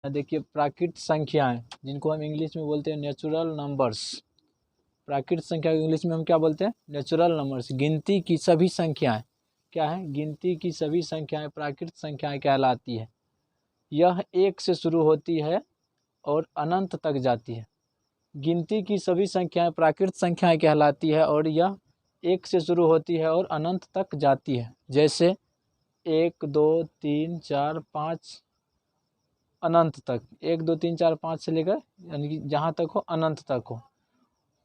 देखिए प्राकृत संख्याएं, जिनको हम इंग्लिश में बोलते हैं नेचुरल नंबर्स। प्राकृत संख्या को इंग्लिश में हम क्या बोलते हैं? Natural numbers. गिनती की सभी संख्याएं क्या है? गिनती की सभी संख्याएं प्राकृत संख्याएं कहलाती है। यह एक से शुरू होती है और अनंत तक जाती है। गिनती की सभी संख्याएं प्राकृत संख्याएं कहलाती है और यह एक से शुरू होती है और अनंत तक जाती है। जैसे 1 2 3 4 5 अनंत तक, 1 2 3 4 5 से लेकर यानी कि जहाँ तक हो अनंत तक हो।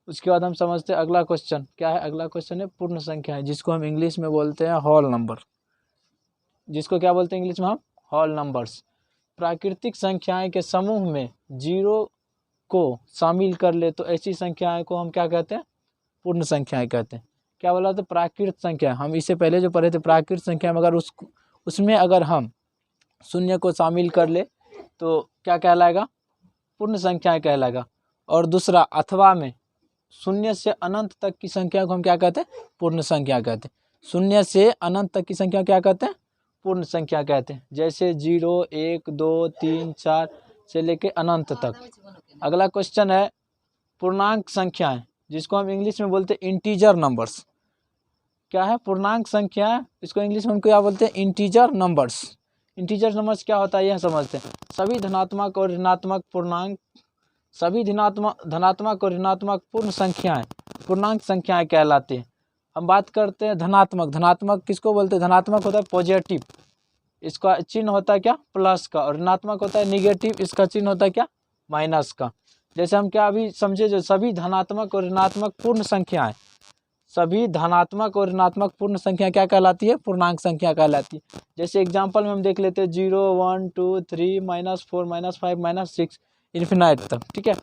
उसके बाद हम समझते हैं अगला क्वेश्चन क्या है। अगला क्वेश्चन है पूर्ण संख्या, जिसको हम इंग्लिश में बोलते हैं होल नंबर। जिसको क्या बोलते हैं इंग्लिश में हम? Whole numbers. प्राकृतिक संख्याएं के समूह में 0 को शामिल कर ले तो ऐसी संख्याएं को हम क्या कहते हैं? पूर्ण संख्याएं कहते हैं। क्या बोला? तो प्राकृत संख्या, हम इससे पहले जो पढ़े थे प्राकृत संख्या में अगर उसमें अगर हम शून्य को शामिल कर ले तो क्या कहलाएगा? पूर्ण संख्याएं कहलाएगा। और दूसरा अथवा में शून्य से अनंत तक की संख्या को हम क्या कहते हैं? पूर्ण संख्या कहते हैं। शून्य से अनंत तक की संख्या क्या कहते हैं? पूर्ण संख्या कहते हैं। जैसे 0 1 2 3 4 से लेके अनंत तक। अगला क्वेश्चन है पूर्णांक संख्याएं, जिसको हम इंग्लिश में बोलते हैं इंटीजर नंबर्स। क्या है? पूर्णांक संख्या, इसको इंग्लिश में हम क्या बोलते हैं? Integer numbers. इंटीजर नंबर्स क्या होता है यह समझते हैं। सभी धनात्मक और ऋणात्मक पूर्णांक, सभी धनात्मक और ऋणात्मक पूर्ण संख्याएं पूर्णांक संख्याएं कहलाते हैं। हम बात करते हैं धनात्मक। धनात्मक किसको बोलते हैं? धनात्मक होता है पॉजिटिव, इसका चिन्ह होता है क्या? प्लस का। और ऋणात्मक होता है निगेटिव, इसका चिन्ह होता है क्या? माइनस का। जैसे हम क्या अभी समझे, जो सभी धनात्मक और ऋणात्मक पूर्ण संख्याएं, सभी धनात्मक और ऋणात्मक पूर्ण संख्या क्या कहलाती है? पूर्णांक संख्या कहलाती है। जैसे एग्जांपल में हम देख लेते हैं 0 1 2 3 -4 -5 -6 इन्फिनाइट तक। ठीक है,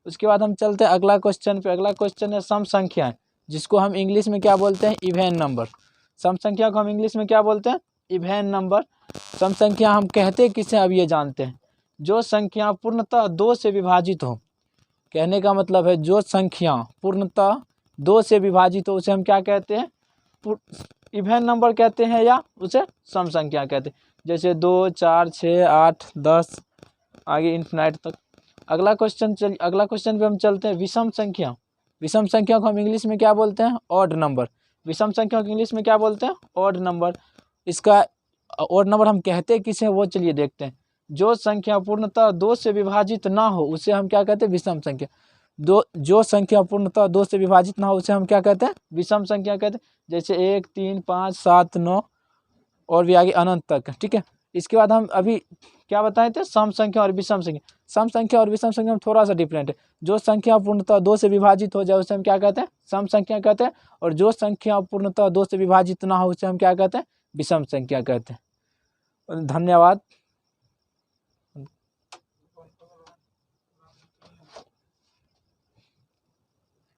उसके बाद हम चलते हैं अगला क्वेश्चन पे। अगला क्वेश्चन है सम संख्याएं, जिसको हम इंग्लिश में क्या बोलते हैं? Even number. सम संख्या को हम इंग्लिश में क्या बोलते हैं? Even number. सम संख्या हम कहते किसे? अब ये जानते हैं। जो संख्या पूर्णतः 2 से विभाजित हो। कहने का मतलब है जो संख्या पूर्णतः 2 से विभाजित हो उसे हम क्या कहते हैं? इवेन नंबर कहते हैं या उसे सम संख्या कहते हैं। जैसे 2 4 6 8 10 आगे इन्फिनाइट तक। अगला क्वेश्चन पे हम चलते हैं विषम संख्या। विषम संख्या को हम इंग्लिश में क्या बोलते हैं? Odd number. विषम संख्या को इंग्लिश में क्या बोलते हैं? Odd number. इसका ऑड नंबर हम कहते किसे वो चलिए देखते हैं। जो संख्या पूर्णतः 2 से विभाजित ना हो उसे हम क्या कहते हैं? विषम संख्या। जो संख्या पूर्णतः 2 से विभाजित ना हो उसे हम क्या कहते हैं? विषम संख्या कहते हैं। जैसे 1 3 5 7 9 और भी आगे अनंत तक। ठीक है, इसके बाद हम अभी क्या बताए थे? सम संख्या और विषम संख्या। सम संख्या और विषम संख्या में थोड़ा सा डिफरेंट है। जो संख्या पूर्णतः 2 से विभाजित हो जाए उसे हम क्या कहते हैं? सम संख्या कहते हैं। और जो संख्या पूर्णतः 2 से विभाजित ना हो उसे हम क्या कहते हैं? विषम संख्या कहते हैं। धन्यवाद।